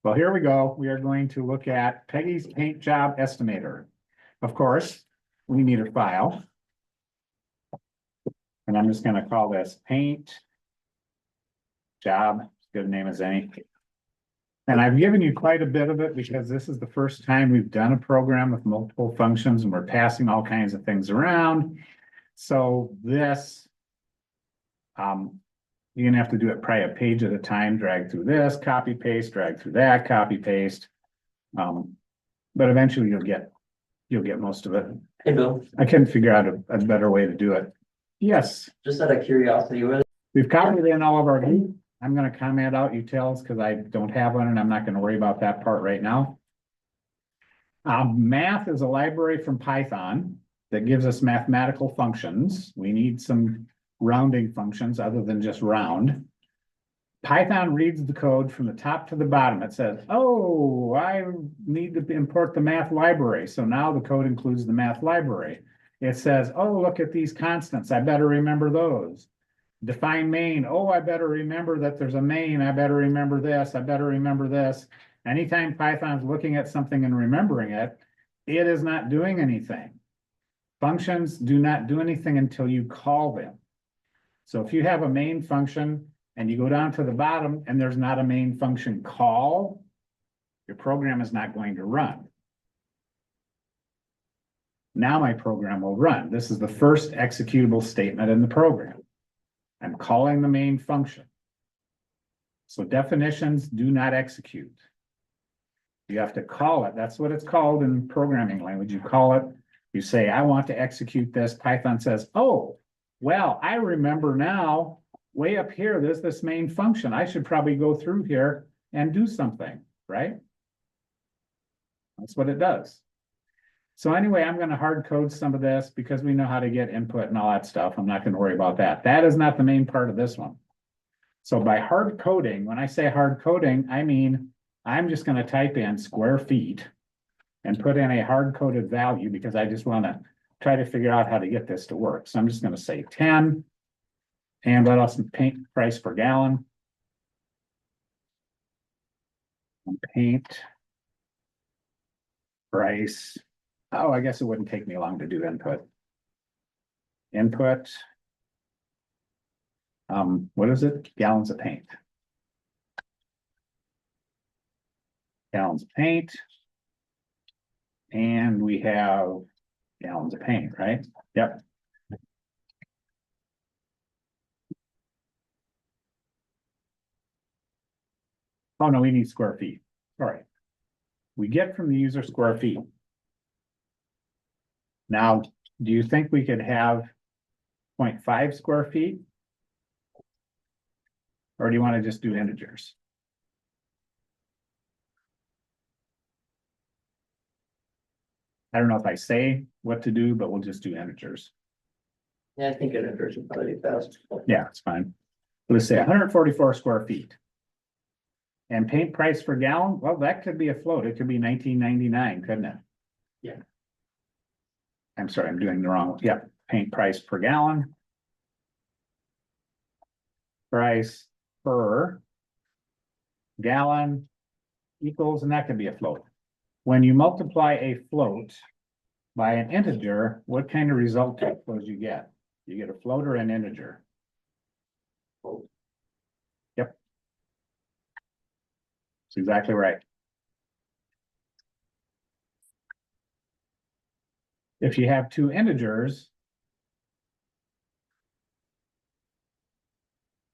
Well, here we go. We are going to look at Peggy's paint job estimator. Of course, we need a file. And I'm just gonna call this paint job, good name as any. And I've given you quite a bit of it because this is the first time we've done a program with multiple functions and we're passing all kinds of things around. So this, you're gonna have to do it probably a page at a time, drag through this, copy, paste, drag through that, copy, paste. But eventually you'll get most of it. Hey, Bill, I couldn't figure out a better way to do it. Yes, just out of curiosity, we've copied in all of our, I'm gonna comment out utils because I don't have one and I'm not gonna worry about that part right now. Math is a library from Python that gives us mathematical functions. We need some rounding functions other than just round. Python reads the code from the top to the bottom. It says, oh, I need to import the math library. So now the code includes the math library. It says, oh, look at these constants. I better remember those. Define main. Oh, I better remember that there's a main. I better remember this. I better remember this. Anytime Python's looking at something and remembering it, it is not doing anything. Functions do not do anything until you call them. So if you have a main function and you go down to the bottom and there's not a main function call, your program is not going to run. Now my program will run. This is the first executable statement in the program. I'm calling the main function. So definitions do not execute. You have to call it. That's what it's called in programming language. You call it, you say, I want to execute this. Python says, oh, well, I remember now, way up here, there's this main function. I should probably go through here and do something, right? That's what it does. So anyway, I'm going to hard code some of this because we know how to get input and all that stuff. I'm not going to worry about that. That is not the main part of this one. So by hard coding, when I say hard coding, I mean, I'm just going to type in square feet and put in a hard coded value because I just want to try to figure out how to get this to work. So I'm just going to say 10 and let us paint price per gallon. And paint price. Oh, I guess it wouldn't take me long to do input. Input. What is it? Gallons of paint. Gallons of paint. And we have gallons of paint, right? Yep. Oh, no, we need square feet. All right. We get from the user square feet. Now, do you think we could have 0.5 square feet? Or do you want to just do integers? I don't know if I say what to do, but we'll just do integers. yeah, I think an inverse would probably be best. Yeah, it's fine. Let's say 144 square feet. And paint price per gallon, well, that could be a float. It could be 19.99, couldn't it? Yeah. I'm sorry, I'm doing the wrong one. Yeah, paint price per gallon. Price per gallon equals, and that could be a float. When you multiply a float by an integer, what kind of result do you get? You get a float or an integer? Yep. That's exactly right. If you have two integers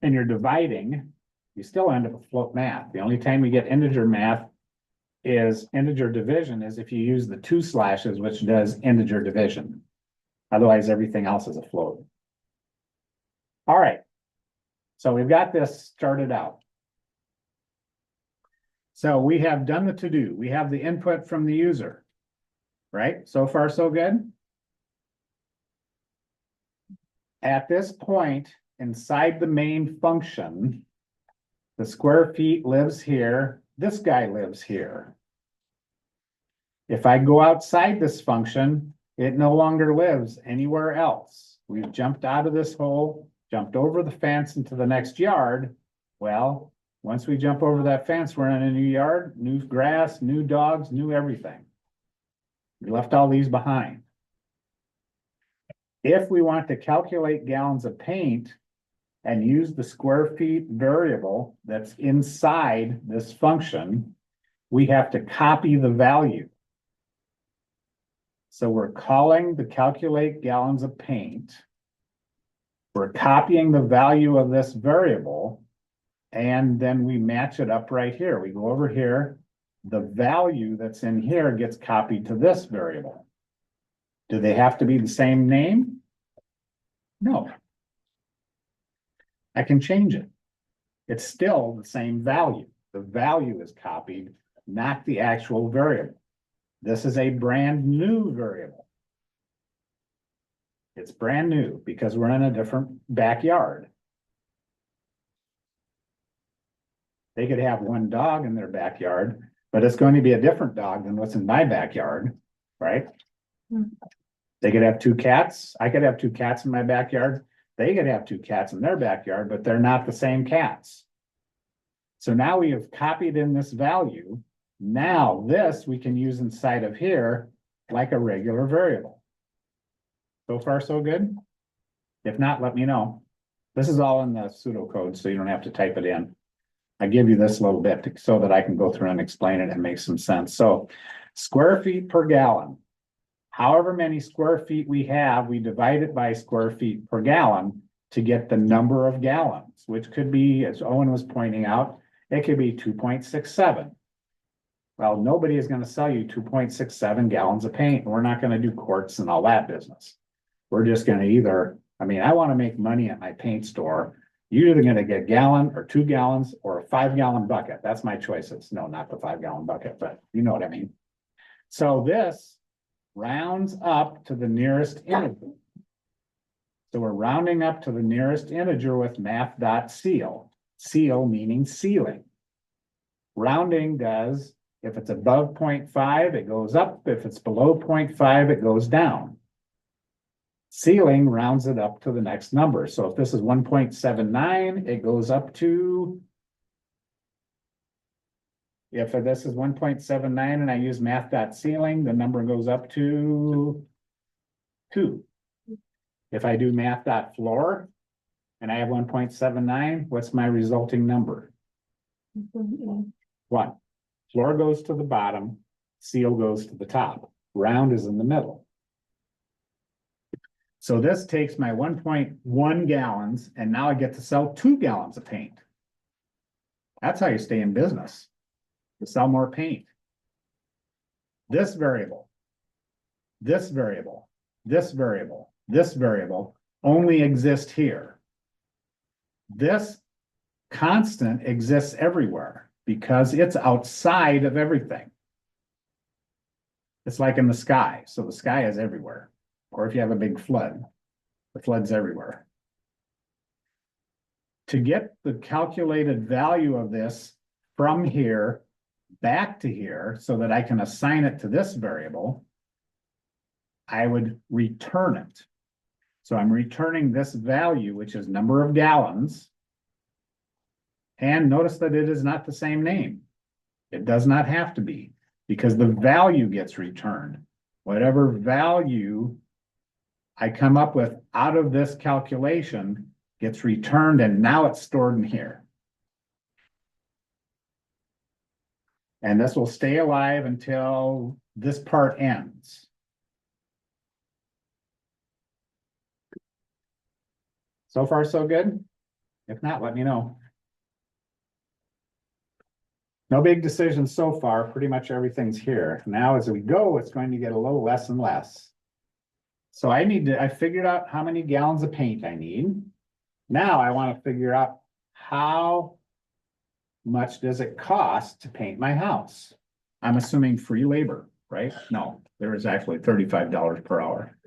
and you're dividing, you still end up with float math. The only time we get integer math is integer division is if you use the 2 slashes, which does integer division. Otherwise, everything else is a float. All right. So we've got this started out. So we have done the to-do. We have the input from the user. Right? So far, so good. At this point, inside the main function, the square feet lives here. This guy lives here. If I go outside this function, it no longer lives anywhere else. We've jumped out of this hole, jumped over the fence into the next yard. Well, Once we jump over that fence, we're in a new yard, new grass, new dogs, new everything. We left all these behind. If we want to calculate gallons of paint and use the square feet variable that's inside this function, we have to copy the value. So we're calling the calculate gallons of paint. We're copying the value of this variable, and then we match it up right here. We go over here. The value that's in here gets copied to this variable. Do they have to be the same name? No. I can change it. It's still the same value. The value is copied, not the actual variable. This is a brand new variable. It's brand new because we're in a different backyard. They could have one dog in their backyard, but it's going to be a different dog than what's in my backyard, right? They could have two cats. I could have two cats in my backyard. They could have two cats in their backyard, but they're not the same cats. So now we have copied in this value. Now this we can use inside of here like a regular variable. So far, so good? If not, let me know. This is all in the pseudocode, so you don't have to type it in. I give you this little bit so that I can go through and explain it and make some sense. So square feet per gallon. However many square feet we have, we divide it by square feet per gallon to get the number of gallons, which could be, as Owen was pointing out, it could be 2.67. Well, nobody is going to sell you 2.67 gallons of paint. We're not going to do quarts and all that business. We're just going to either, I want to make money at my paint store. You're either going to get a gallon or 2 gallons or a 5-gallon bucket. That's my choices. No, not the 5-gallon bucket, but you know what I mean. So this rounds up to the nearest integer. So we're rounding up to the nearest integer with math.ceil. Ceil meaning ceiling. Rounding does, if it's above 0.5, it goes up. If it's below 0.5, it goes down. Ceiling rounds it up to the next number. So if this is 1.79, it goes up to, if this is 1.79 and I use math.ceiling, the number goes up to 2. If I do math.floor and I have 1.79, what's my resulting number? 1. Floor goes to the bottom, ceil goes to the top. Round is in the middle. So this takes my 1.1 gallons, and now I get to sell 2 gallons of paint. That's how you stay in business, to sell more paint. This variable, this variable, this variable, this variable only exist here. This constant exists everywhere because it's outside of everything. It's like in the sky. So the sky is everywhere. Or if you have a big flood, the flood's everywhere. To get the calculated value of this from here back to here so that I can assign it to this variable, I would return it. So I'm returning this value, which is number of gallons. And notice that it is not the same name. It does not have to be because the value gets returned. Whatever value I come up with out of this calculation gets returned, and now it's stored in here. And this will stay alive until this part ends. So far, so good? If not, let me know. No big decisions so far. Pretty much everything's here. Now, as we go, it's going to get a little less and less. So I figured out how many gallons of paint I need. Now I want to figure out how much does it cost to paint my house. I'm assuming free labor, right? No, there is actually $35 per hour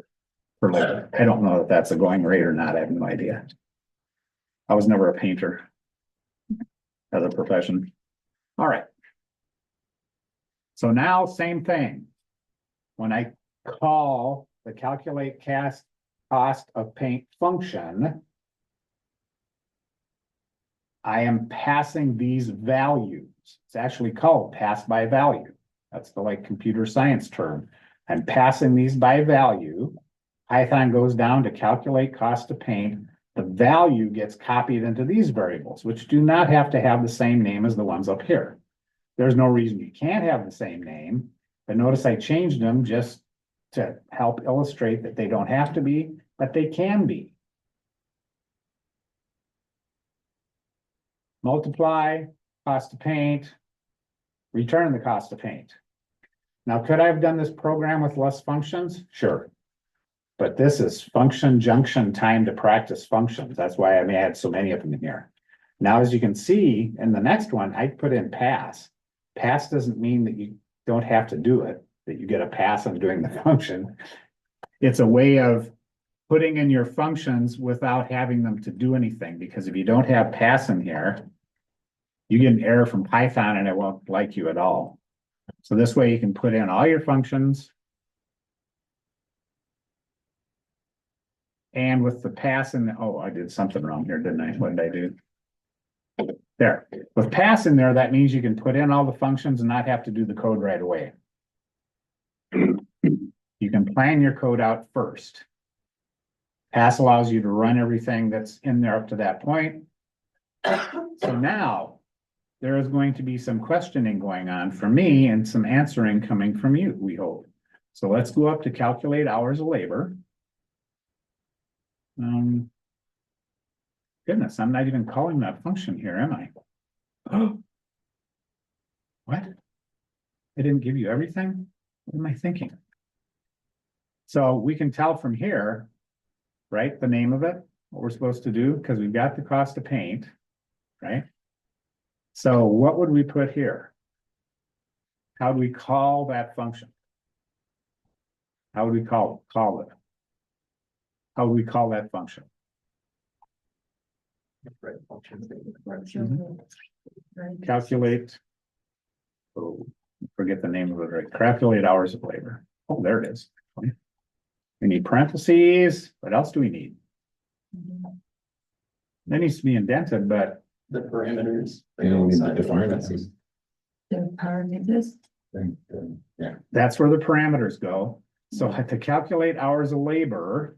for labor. I don't know if that's a going rate or not. I have no idea. I was never a painter as a profession. All right. So now same thing. When I call the calculate cost of paint function, I am passing these values. It's actually called pass by value. That's the like computer science term. I'm passing these by value. Python goes down to calculate cost of paint. The value gets copied into these variables, which do not have to have the same name as the ones up here. There's no reason you can't have the same name, but notice I changed them just to help illustrate that they don't have to be, but they can be. Multiply cost of paint, return the cost of paint. Now, could I have done this program with less functions? Sure. But this is function junction time to practice functions. That's why I may add so many of them in here. Now, as you can see in the next one, I put in pass. Pass doesn't mean that you don't have to do it, that you get a pass on doing the function. It's a way of putting in your functions without having them to do anything, because if you don't have pass in here, you get an error from Python and it won't like you at all. So this way you can put in all your functions. And with the pass in, oh, I did something wrong here, didn't I? What did I do? There, with pass in there, that means you can put in all the functions and not have to do the code right away. You can plan your code out first. Pass allows you to run everything that's in there up to that point. So now there is going to be some questioning going on for me and some answering coming from you, we hope. So let's go up to calculate hours of labor. Goodness, I'm not even calling that function here, am I? Oh, what? I didn't give you everything? What am I thinking? So we can tell from here, right, the name of it, what we're supposed to do, because we've got the cost of paint, right? So what would we put here? How do we call that function? How would we call it? How would we call that function? Calculate. Oh, forget the name of it, right? Calculate hours of labor. Oh, there it is. We need parentheses. What else do we need? That needs to be indented, but The parameters. You don't need to define it. The parameters. Yeah, that's where the parameters go. So to calculate hours of labor,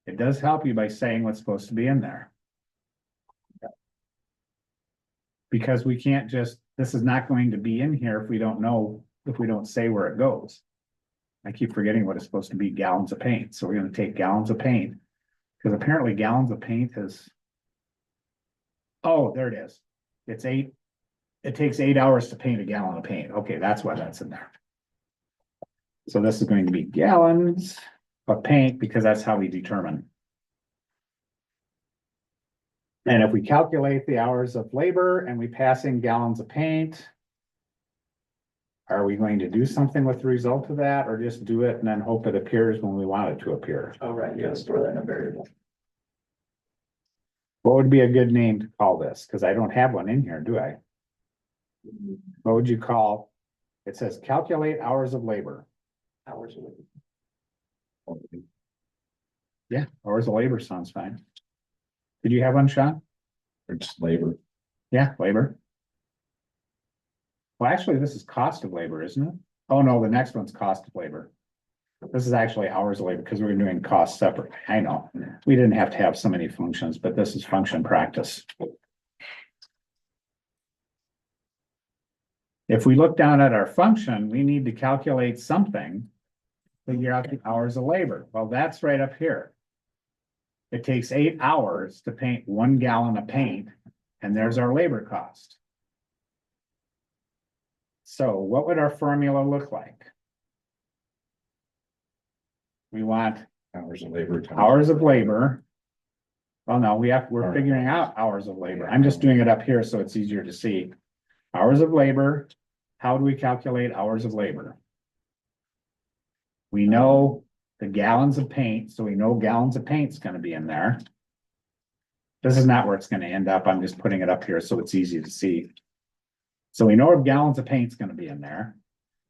it does help you by saying what's supposed to be in there. Because we can't just, this is not going to be in here if we don't know, if we don't say where it goes. I keep forgetting what it's supposed to be, gallons of paint. So we're going to take gallons of paint, because apparently gallons of paint is, oh, there it is. It's 8. It takes 8 hours to paint a gallon of paint. Okay, that's why that's in there. So this is going to be gallons of paint, because that's how we determine. And if we calculate the hours of labor and we pass in gallons of paint, are we going to do something with the result of that, or just do it and then hope it appears when we want it to appear? Oh, right, you gotta store that in a variable. What would be a good name to call this? Because I don't have one in here, do I? What would you call? It says calculate hours of labor. Hours of labor. Yeah, hours of labor sounds fine. Did you have one, Sean? it's labor. Yeah, labor. Well, actually, this is cost of labor, isn't it? Oh, no, the next one's cost of labor. This is actually hours of labor because we're doing costs separate. I know. We didn't have to have so many functions, but this is function practice. If we look down at our function, we need to calculate something, figure out the hours of labor. Well, that's right up here. It takes 8 hours to paint 1 gallon of paint, and there's our labor cost. So what would our formula look like? We want Hours of labor. hours of labor. Well, no, we're figuring out hours of labor. I'm just doing it up here so it's easier to see. Hours of labor. How do we calculate hours of labor? We know the gallons of paint, so we know gallons of paint's gonna be in there. This is not where it's gonna end up. I'm just putting it up here so it's easy to see. So we know gallons of paint's gonna be in there.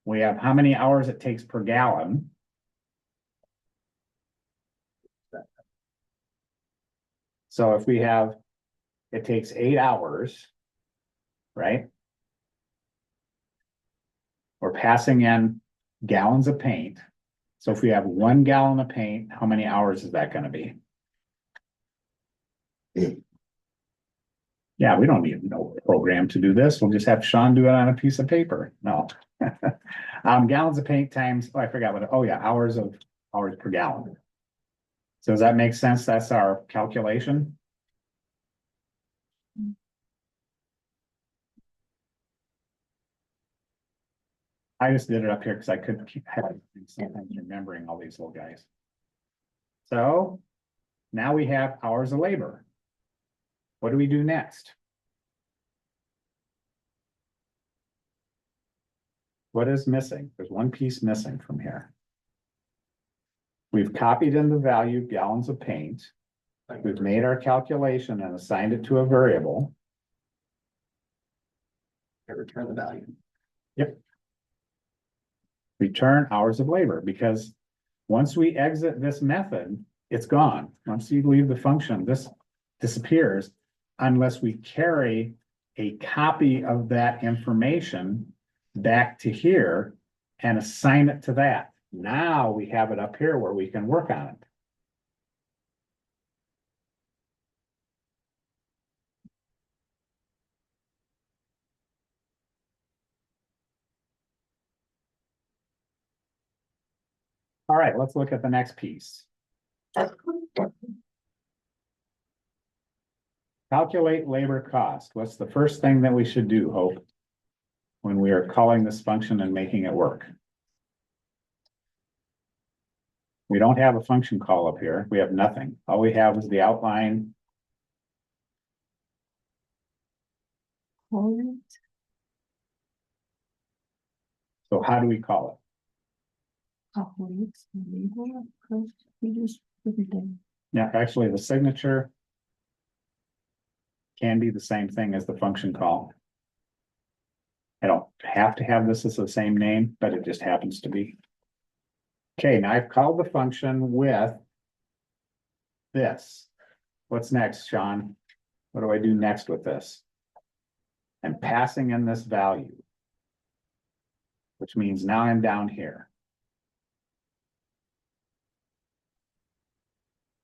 We have how many hours it takes per gallon. So if we have it takes 8 hours. Right? We're passing in gallons of paint. So if we have 1 gallon of paint, how many hours is that gonna be? Yeah, we don't need no program to do this. We'll just have Sean do it on a piece of paper. No. Gallons of paint times, oh, I forgot what, oh yeah, hours per gallon. So does that make sense? That's our calculation? I just did it up here because I couldn't keep sometimes remembering all these little guys. So now we have hours of labor. What do we do next? What is missing? There's one piece missing from here. We've copied in the value gallons of paint. We've made our calculation and assigned it to a variable. I return the value. Yep. Return hours of labor, because once we exit this method, it's gone. Once you leave the function, this disappears unless we carry a copy of that information back to here and assign it to that. Now we have it up here where we can work on it. All right, let's look at the next piece. Calculate labor cost. What's the first thing that we should do, Hope, when we are calling this function and making it work? We don't have a function call up here. We have nothing. All we have is the outline. So how do we call it? Yeah, actually, the signature can be the same thing as the function call. I don't have to have this as the same name, but it just happens to be. Okay, now I've called the function with this. What's next, Sean? What do I do next with this? I'm passing in this value, which means now I'm down here.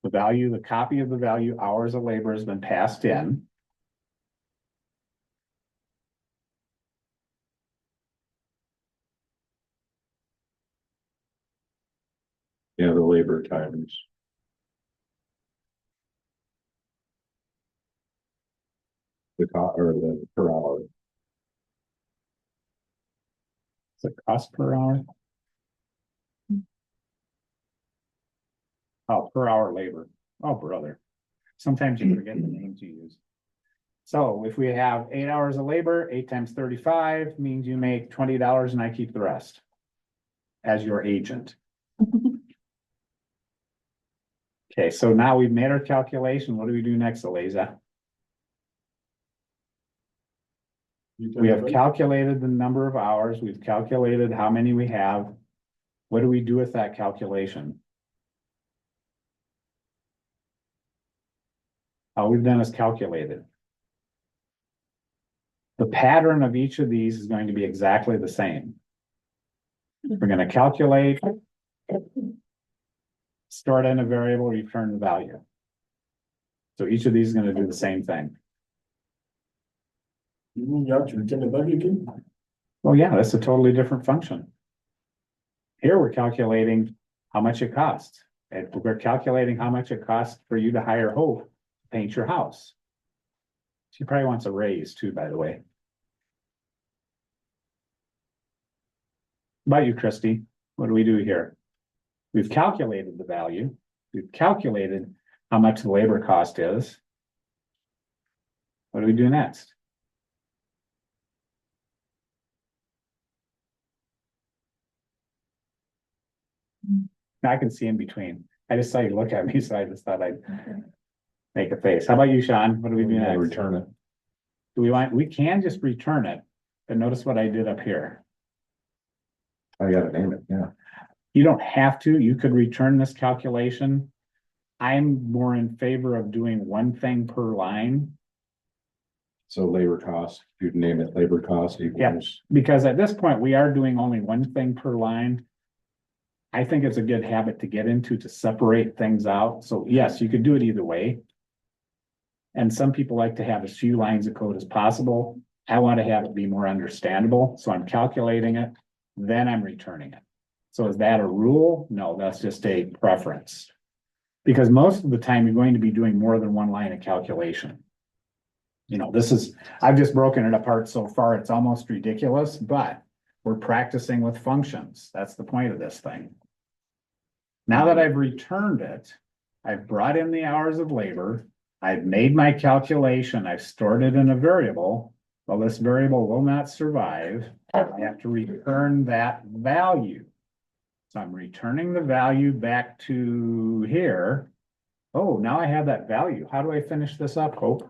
The value, the copy of the value, hours of labor has been passed in. Yeah, the labor times. The cost or the per hour. It's a cost per hour. Oh, per hour labor. Oh, brother. Sometimes you forget the names you use. So if we have 8 hours of labor, 8 times 35 means you make $20 and I keep the rest as your agent. Okay, so now we've made our calculation. What do we do next, Eliza? We have calculated the number of hours. We've calculated how many we have. What do we do with that calculation? All we've done is calculated. The pattern of each of these is going to be exactly the same. We're going to calculate, store it in a variable, return the value. So each of these is going to do the same thing. Well, yeah, that's a totally different function. Here we're calculating how much it costs. And we're calculating how much it costs for you to hire Hope to paint your house. She probably wants a raise too, by the way. About you, Christy, what do we do here? We've calculated the value. We've calculated how much the labor cost is. What do we do next? I can see in between. I just saw you look at me, so I just thought I'd make a face. How about you, Sean? What do we do next? Return it. Do we can just return it, but notice what I did up here. I gotta name it, yeah. You don't have to. You could return this calculation. I'm more in favor of doing one thing per line So labor cost, you'd name it labor cost equals, Because at this point, we are doing only one thing per line. I think it's a good habit to get into to separate things out. So yes, you could do it either way. And some people like to have as few lines of code as possible. I want to have it be more understandable, so I'm calculating it, then I'm returning it. So is that a rule? No, that's just a preference. Because most of the time, you're going to be doing more than one line of calculation. You know, I've just broken it apart so far, it's almost ridiculous, but we're practicing with functions. That's the point of this thing. Now that I've returned it, I've brought in the hours of labor, I've made my calculation, I've stored it in a variable. Well, this variable will not survive. I have to return that value. So I'm returning the value back to here. Oh, now I have that value. How do I finish this up, Hope?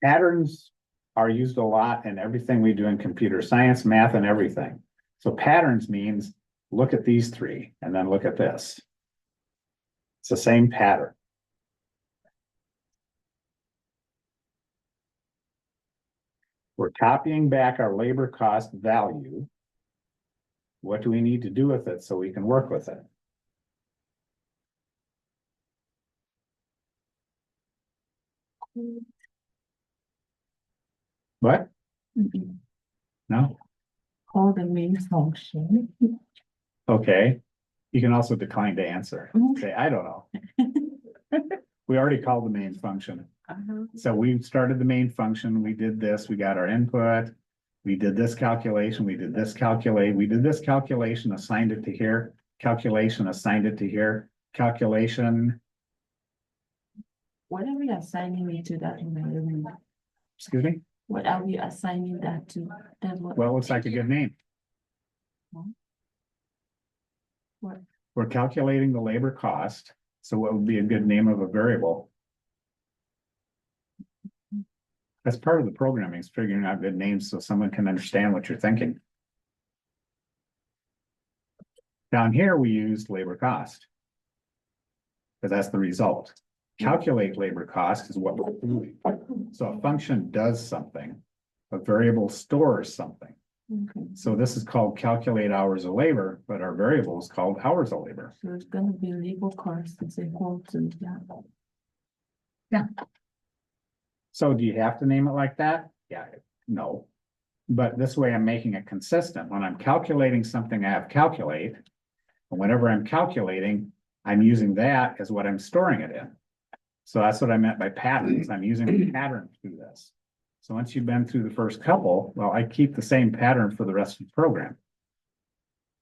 Patterns are used a lot in everything we do in computer science, math, and everything. So patterns means look at these three and then look at this. It's the same pattern. We're copying back our labor cost value. What do we need to do with it so we can work with it? What? No? Call the main function. Okay. You can also decline to answer. Say, I don't know. We already called the main function. So we started the main function, we did this, we got our input. We did this calculation, we did this calculation, assigned it to here, calculation, assigned it to here, calculation. What are we assigning it to that one? Excuse me? What are we assigning that to? That's what. Well, it looks like a good name. What? We're calculating the labor cost, so what would be a good name of a variable? That's part of the programming, is figuring out good names so someone can understand what you're thinking. Down here, we used labor cost. Because that's the result. Calculate labor cost is what we're doing. So a function does something. A variable stores something. Okay, So this is called calculate hours of labor, but our variable is called hours of labor. so it's gonna be labor cost is equal to that. So do you have to name it like that? Yeah, no. But this way I'm making it consistent. When I'm calculating something, I have calculate. And whenever I'm calculating, I'm using that as what I'm storing it in. So that's what I meant by patterns. I'm using a pattern to do this. So once you've been through the first couple, well, I keep the same pattern for the rest of the program.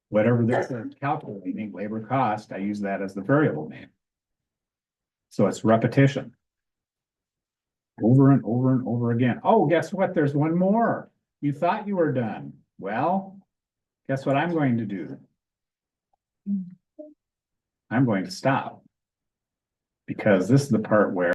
Whatever this is calculating, labor cost, I use that as the variable name. So it's repetition. Over and over and over again. Oh, guess what? There's one more. You thought you were done. Well, guess what I'm going to do? I'm going to stop. Because this is the part where